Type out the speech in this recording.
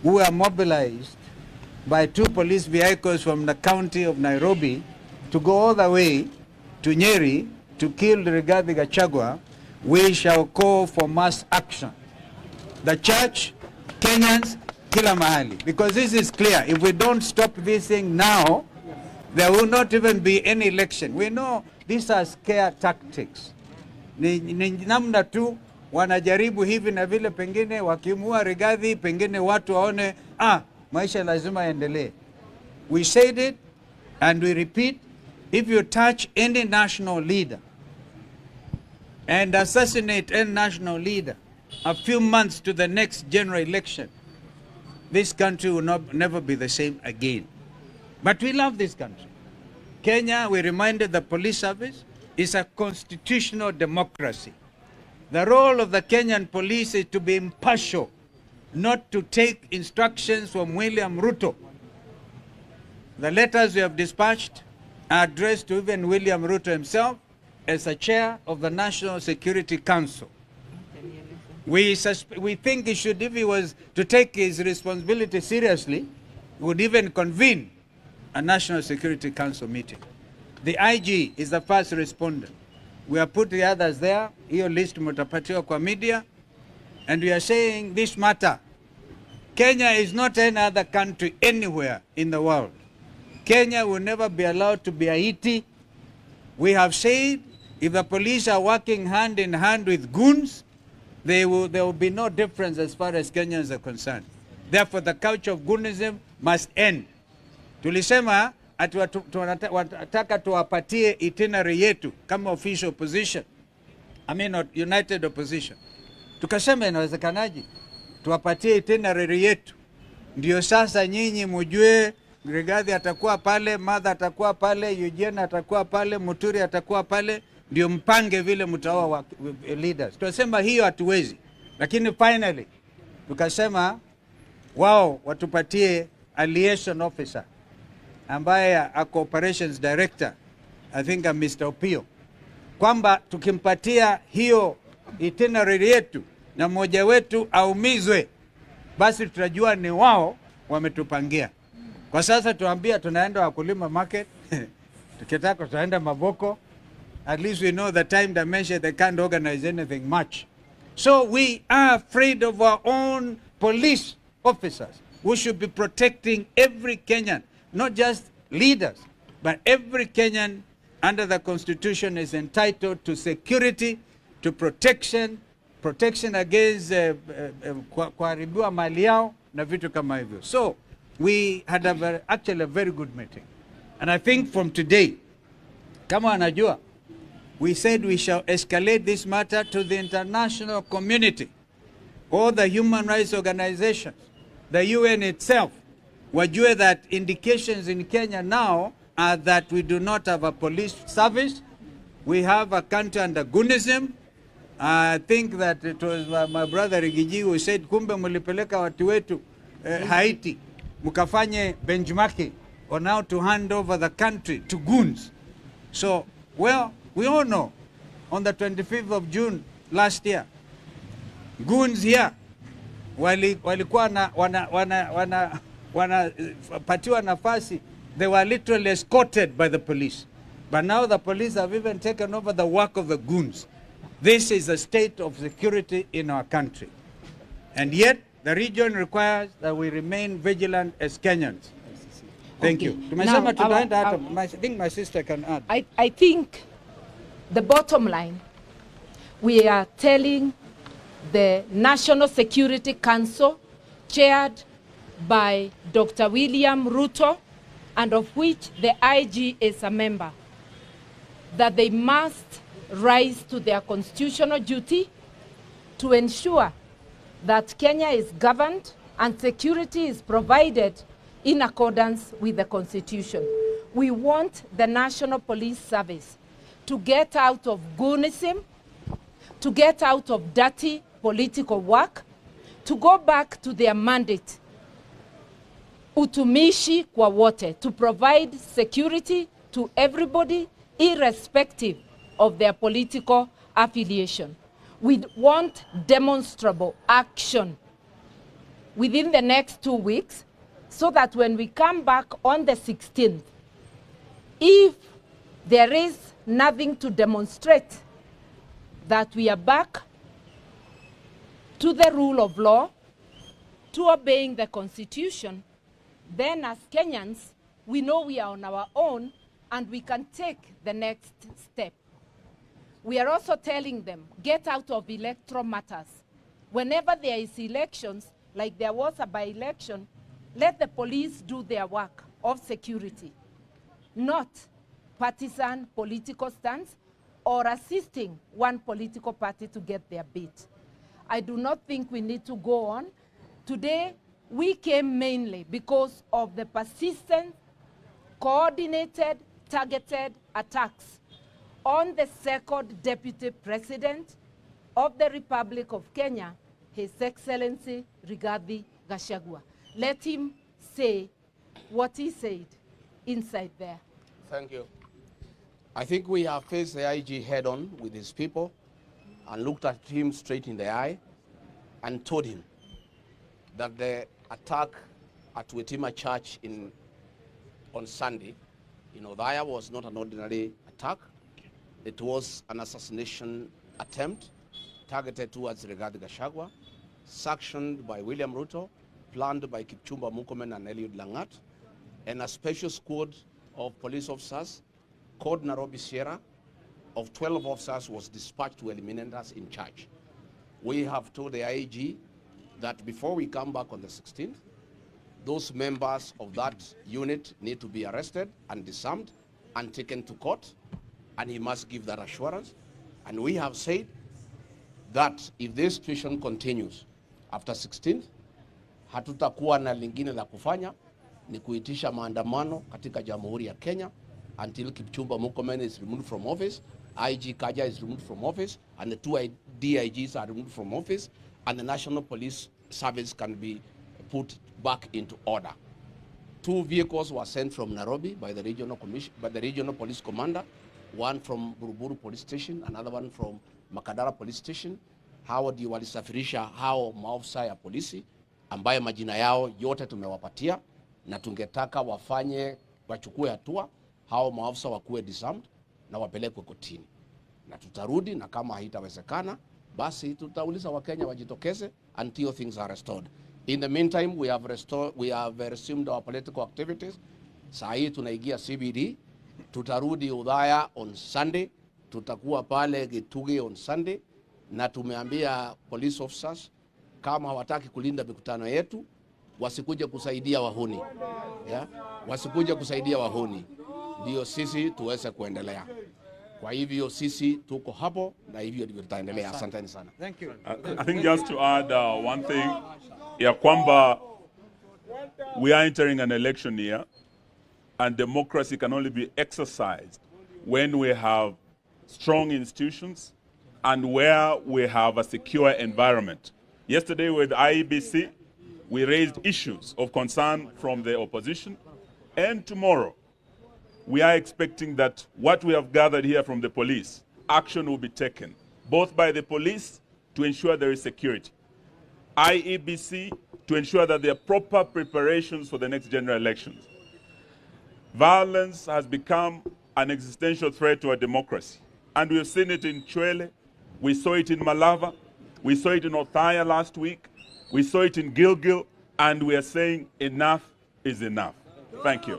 who were mobilized by 2 police vehicles from the county of Nairobi to go all the way to Nyeri to kill Rigathi Gachagua, we shall call for mass action. The church, Kenyans, kila mahali. Because this is clear. If we don't stop this thing now, there will not even be any election. We know these are scare tactics. Ni namna tu wanajaribu hivi na vile, pengine wakimua Rigathi, pengine watu waone maisha lazima yaendelee. We said it and we repeat, if you touch any national leader and assassinate any national leader a few months to the next general election, this country will never be the same again. But we love this country. Kenya, we reminded the police service, is a constitutional democracy. The role of the Kenyan police is to be impartial, not to take instructions from William Ruto. The letters we have dispatched are addressed to even William Ruto himself as a chair of the National Security Council. We think he should, if he was to take his responsibility seriously, would even convene a National Security Council meeting. The IG is the first respondent. We have put the others there. Hiyo list mutapatiwa kwa media. And we are saying this matter. Kenya is not any other country anywhere in the world. Kenya will never be allowed to be Haiti. We have said if the police are working hand in hand with goons, there will be no difference as far as Kenyans are concerned. Therefore, the culture of goonism must end. Tulisema ati wanataka tuwapatie itinerary yetu kama official opposition. I mean not united opposition. Tukasema inawezekanaje? Tuwapatie itinerary yetu. Ndio sasa nyinyi mjue Rigathi atakuwa pale, Martha atakuwa pale, Eugene atakuwa pale, Muturi atakuwa pale, ndio mpange vile mtaoa leaders. Tunasema hiyo hatuwezi. Lakini finally tukasema wao watupatie a liaison officer ambaye ako operations director, I think Mr. Opio, kwamba tukimpatia hiyo itinerary yetu na mmoja wetu aumizwe, basi tutajua ni wao wametupangia. Kwa sasa tuambia tunaenda Wakulima market, tukitaka tunaenda Mavoko, at least we know the time dimension, they can't organize anything much. So we are afraid of our own police officers who should be protecting every Kenyan, not just leaders, but every Kenyan under the Constitution is entitled to security, to protection against kuharibiwa mali yao na vitu kama hivyo. So we had actually a very good meeting. And I think from today, kama anajua, we said we shall escalate this matter to the international community, all the human rights organizations, the UN itself. Wajue that indications in Kenya now are that we do not have a police service. We have a country under goonism. I think that it was my brother Rigiji who said, kumbe mulipeleka watu wetu Haiti, mukafanye benchmarking on how to hand over the country to goons. So, well, we all know, on the 25th of June last year, goons here, walikuwa wanapatiwa nafasi, they were literally escorted by the police. But now the police have even taken over the work of the goons. This is the state of security in our country. And yet, the region requires that we remain vigilant as Kenyans. Thank you. Now, I think my sister can add. I think the bottom line, we are telling the National Security Council, chaired by Dr. William Ruto, and of which the IG is a member, that they must rise to their constitutional duty to ensure that Kenya is governed and security is provided in accordance with the Constitution. We want the National Police Service to get out of goonism, to get out of dirty political work, to go back to their mandate, utumishi kwa wote, to provide security to everybody irrespective of their political affiliation. We want demonstrable action within the next 2 weeks, so that when we come back on the 16th, if there is nothing to demonstrate that we are back to the rule of law, to obeying the Constitution, then as Kenyans, we know we are on our own and we can take the next step. We are also telling them, get out of electoral matters. Whenever there is elections, like there was a by-election, let the police do their work of security, not partisan political stance or assisting one political party to get their bit. I do not think we need to go on. Today, we came mainly because of the persistent, coordinated, targeted attacks on the second Deputy President of the Republic of Kenya, His Excellency Rigathi Gachagua. Let him say what he said inside there. Thank you. I think we have faced the IG head-on with his people and looked at him straight in the eye and told him that the attack at Wetima Church on Sunday in Othaya was not an ordinary attack. It was an assassination attempt targeted towards Rigathi Gachagua, sanctioned by William Ruto, planned by Kipchumba Murkomen and Eliud Langat, and a special squad of police officers called Nairobi Sierra of 12 officers was dispatched to eliminate us in charge. We have told the IG that before we come back on the 16th, those members of that unit need to be arrested and disarmed and taken to court, and he must give that assurance. And we have said that if this situation continues after 16th, hatutakuwa na lingine la kufanya ni kuitisha maandamano katika Jamhuri ya Kenya until Kipchumba Murkomen is removed from office, IG Kaja is removed from office, and the 2 DIGs are removed from office, and the National Police Service can be put back into order. 2 vehicles were sent from Nairobi by the regional police commander, one from Buruburu Police Station, another one from Makadara Police Station. Hao ndio walisafirisha hao maafisa ya polisi ambaye majina yao yote tumewapatia, na tungetaka wachukue hatua, hao maafisa wakuwe disarmed na wapelekwe kotini. Na tutarudi, na kama haitawezekana basi tutauliza Wakenya wajitokeze until things are restored. In the meantime, we have resumed our political activities. Saa hii tunaingia CBD, tutarudi Othaya on Sunday, tutakuwa pale Gituge on Sunday, na tumeambia police officers kama hawataki kulinda mikutano yetu wasikuje kusaidia wahuni. Yeah? Wasikuje kusaidia wahuni. Ndio sisi tuweze kuendelea. Kwa hivyo sisi tuko hapo na hivyo ndivyo tutaendelea. Asanteni sana. Thank you. I think just to add one thing, ya kwamba we are entering an election year and democracy can only be exercised when we have strong institutions and where we have a secure environment. Yesterday with IEBC, we raised issues of concern from the opposition, and tomorrow we are expecting that what we have gathered here from the police, action will be taken, both by the police to ensure there is security, IEBC to ensure that there are proper preparations for the next general elections. Violence has become an existential threat to our democracy, and we've seen it in Chwele, we saw it in Malava, we saw it in Othaya last week, we saw it in Gilgil, and we are saying enough is enough. Thank you.